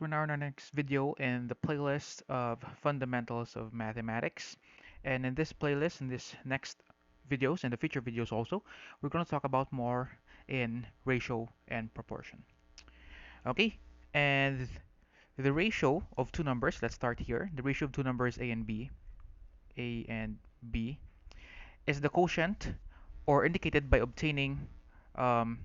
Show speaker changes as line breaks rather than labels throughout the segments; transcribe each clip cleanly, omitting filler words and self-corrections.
We're now in our next video in the playlist of Fundamentals of Mathematics. And in this playlist, in this next videos and the future videos also, we're going to talk about more in ratio and proportion. Okay, and the ratio of two numbers, let's start here. The ratio of two numbers A and B, is the quotient or indicated by obtaining um,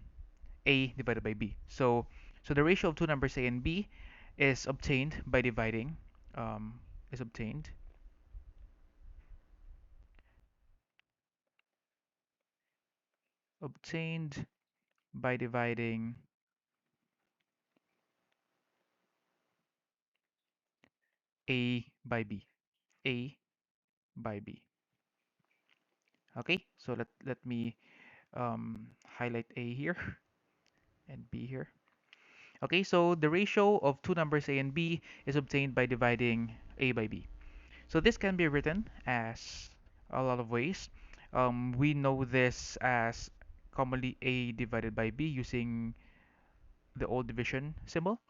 A divided by B. So the ratio of two numbers A and B is obtained by dividing um, is obtained by dividing A by B. A by B. Okay, so let me highlight A here and B here. Okay, so the ratio of two numbers A and B is obtained by dividing A by B. So this can be written as a lot of ways. We know this as commonly A divided by B using the old division symbol.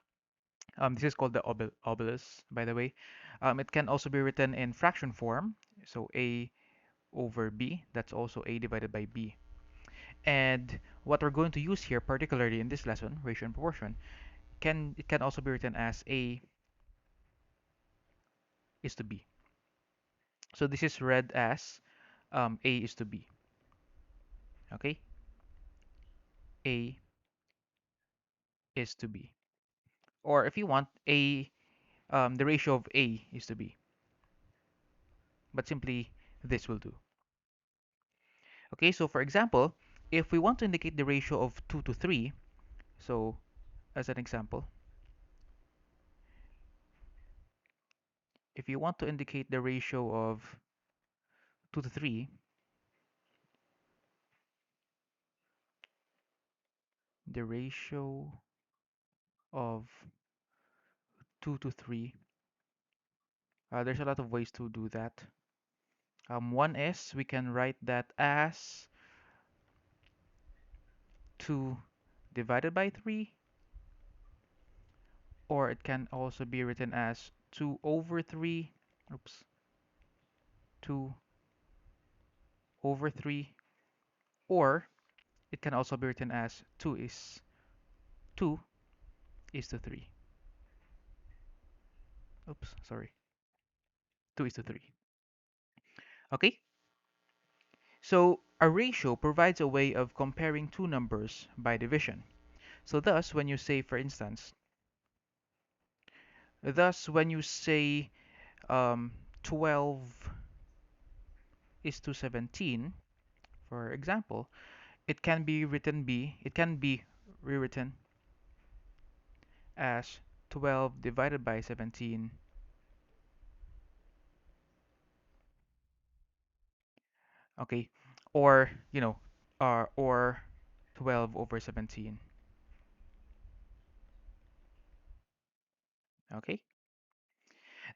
This is called the obelus, by the way. It can also be written in fraction form. So A over B, that's also A divided by B. And what we're going to use here, particularly in this lesson, ratio and proportion, it can also be written as A is to B. So this is read as A is to B. Okay, A is to B. Or if you want, the ratio of A is to B. But simply this will do. Okay, so for example, if we want to indicate the ratio of 2 to 3, so as an example, if you want to indicate the ratio of 2 to 3, the ratio of 2 to 3, there's a lot of ways to do that. One is we can write that as 2 divided by 3, or it can also be written as 2 over 3, oops, 2 over 3, or it can also be written as 2 is to 3. Oops, sorry. 2 is to 3. Okay? So a ratio provides a way of comparing two numbers by division. So thus when you say 12 is to 17, for example, it can be rewritten as 12 divided by 17. Okay, or or 12 over 17. Okay.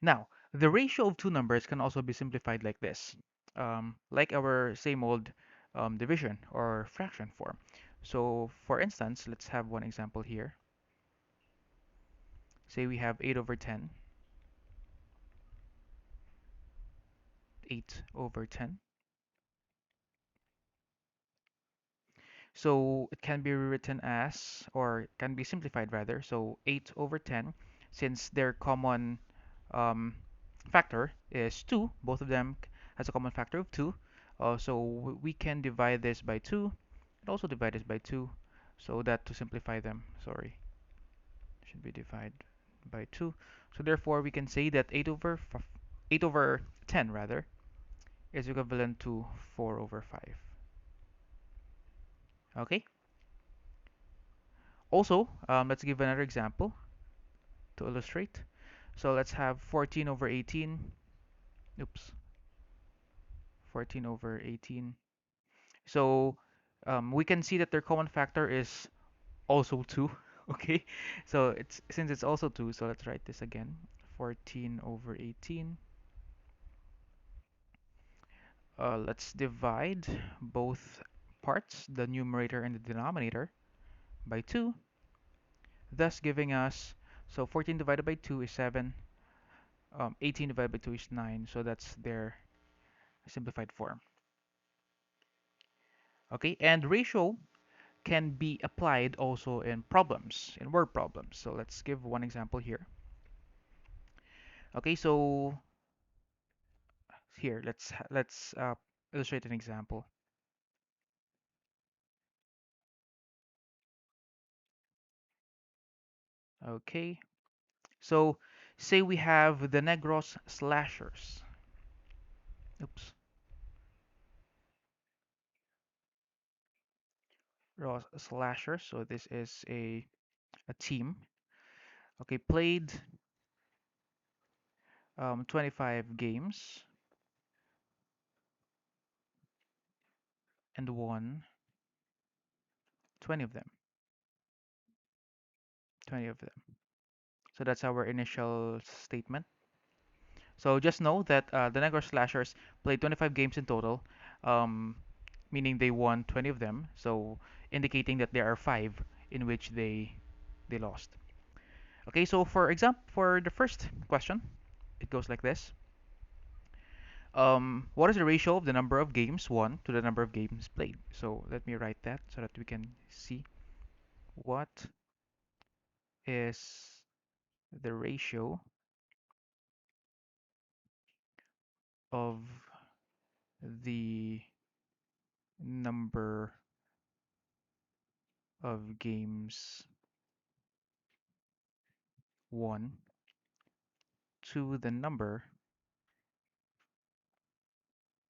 Now, the ratio of two numbers can also be simplified like this, like our same old division or fraction form. So, for instance, let's have one example here. Say we have 8 over 10, 8 over 10. So it can be rewritten as, or can be simplified rather. So 8 over 10, since their common um, factor is 2, both of them has a common factor of 2. So we can divide this by 2 and also divide this by 2. So that to simplify them, sorry, should be divided by 2. So therefore we can say that 8 over 10 rather is equivalent to 4 over 5. Okay. Also, let's give another example to illustrate. So let's have 14 over 18. Oops, 14 over 18. So we can see that their common factor is also 2. Okay, so it's also 2, so let's write this again. 14 over 18. Let's divide both parts, the numerator and the denominator, by 2, thus giving us, So 14 divided by 2 is 7. 18 divided by 2 is 9. So that's their simplified form. Okay, and ratio can be applied also in problems, in word problems. So let's give one example here. Okay, so here let's illustrate an example. Okay, so say we have the Negros slashers. Oops, Ross slashers. So this is a team. Okay, played 25 games and won 20 of them. 20 of them. So that's our initial statement. So just know that the Negro Slashers played 25 games in total, um, meaning they won 20 of them. So indicating that there are five in which they lost. Okay, so for example, for the first question, it goes like this. What is the ratio of the number of games won to the number of games played? So let me write that so that we can see what is the ratio of the number of games won to the number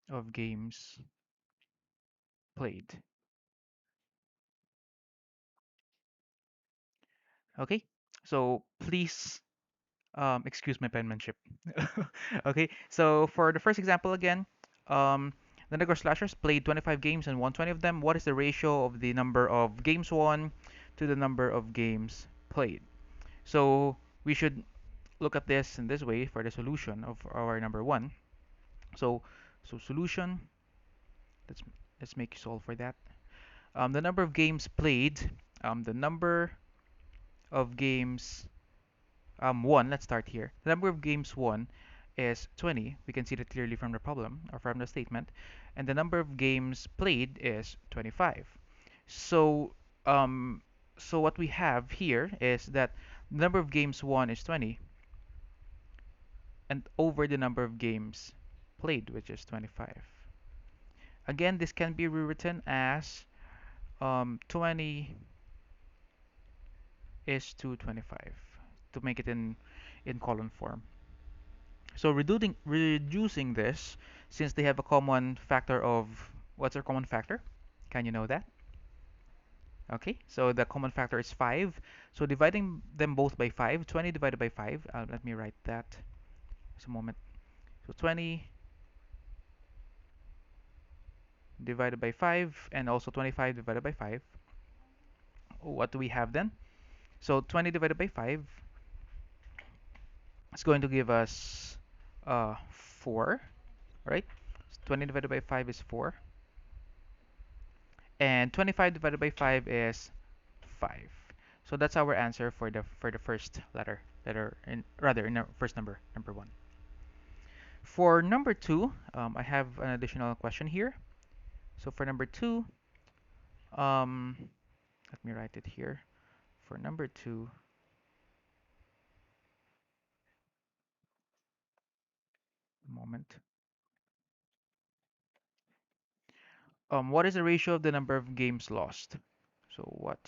of games played. Okay, so please excuse my penmanship. Okay, so for the first example again, um, the Negro Slashers played 25 games and won 20 of them. What is the ratio of the number of games won to the number of games played? So we should look at this in this way for the solution of our number one. So, so solution, let's let's make solve for that. The number of games played, the number of games won. Let's start here. The number of games won is 20. We can see that clearly from the problem or from the statement, and the number of games played is 25. So, um, so what we have here is that the number of games won is 20, and over the number of games played, which is 25. Again, this can be rewritten as 20 is to 25 to make it in column form. So reducing this, since they have a common factor of, what's their common factor? Can you know that? Okay, so the common factor is 5. So dividing them both by 5, 20 divided by 5, let me write that. Just a moment. So 20 divided by 5 and also 25 divided by 5. What do we have then? So 20 divided by 5 is going to give us 4, right? So 20 divided by 5 is 4. And 25 divided by 5 is 5. So that's our answer for the first letter in rather in our first number 1. For number 2, I have an additional question here. So for number 2, um, let me write it here. For number 2, moment. What is the ratio of the number of games lost? So what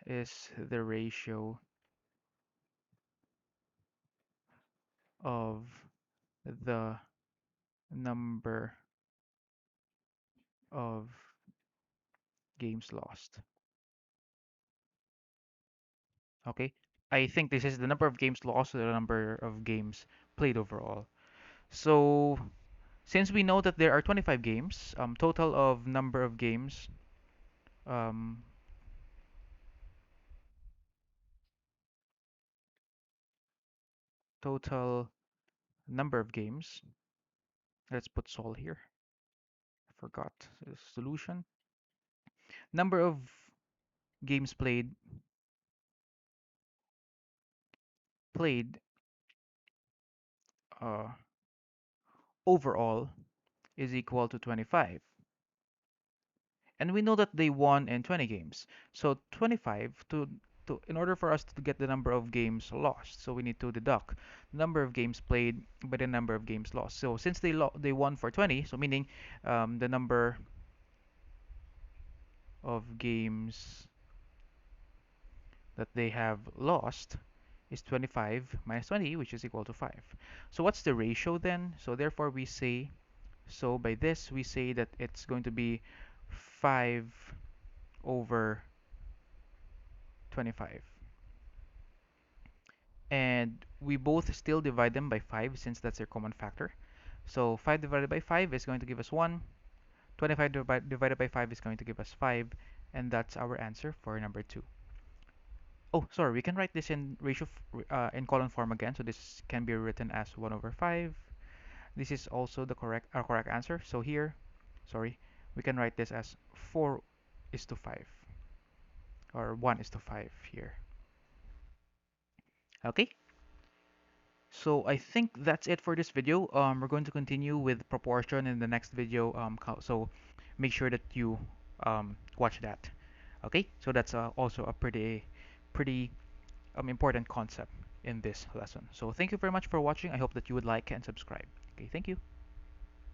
is the ratio of the number of games lost? Okay, I think this is the number of games lost to the number of games played overall. So since we know that there are 25 games, total of number of games, um, total number of games. Let's put Sol here. I forgot the solution. Number of games played played uh, overall is equal to 25. And we know that they won in 20 games. So 25 to in order for us to get the number of games lost, so we need to deduct the number of games played by the number of games lost. So since they won for 20, so meaning the number of games that they have lost is 25 minus 20, which is equal to 5. So what's the ratio then? So therefore we say, so by this we say that it's going to be 5 over 25. And we both still divide them by 5 since that's their common factor. So 5 divided by 5 is going to give us 1. 25 divided by 5 is going to give us 5. And that's our answer for number 2. Oh, sorry, we can write this in in column form again. So this can be written as 1 over 5. This is also the correct answer. So here, sorry, we can write this as 4 is to 5 or 1 is to 5 here. Okay, so I think that's it for this video. We're going to continue with proportion in the next video. So make sure that you watch that. Okay, so that's also a pretty important concept in this lesson. So thank you very much for watching. I hope that you would like and subscribe. Okay, thank you.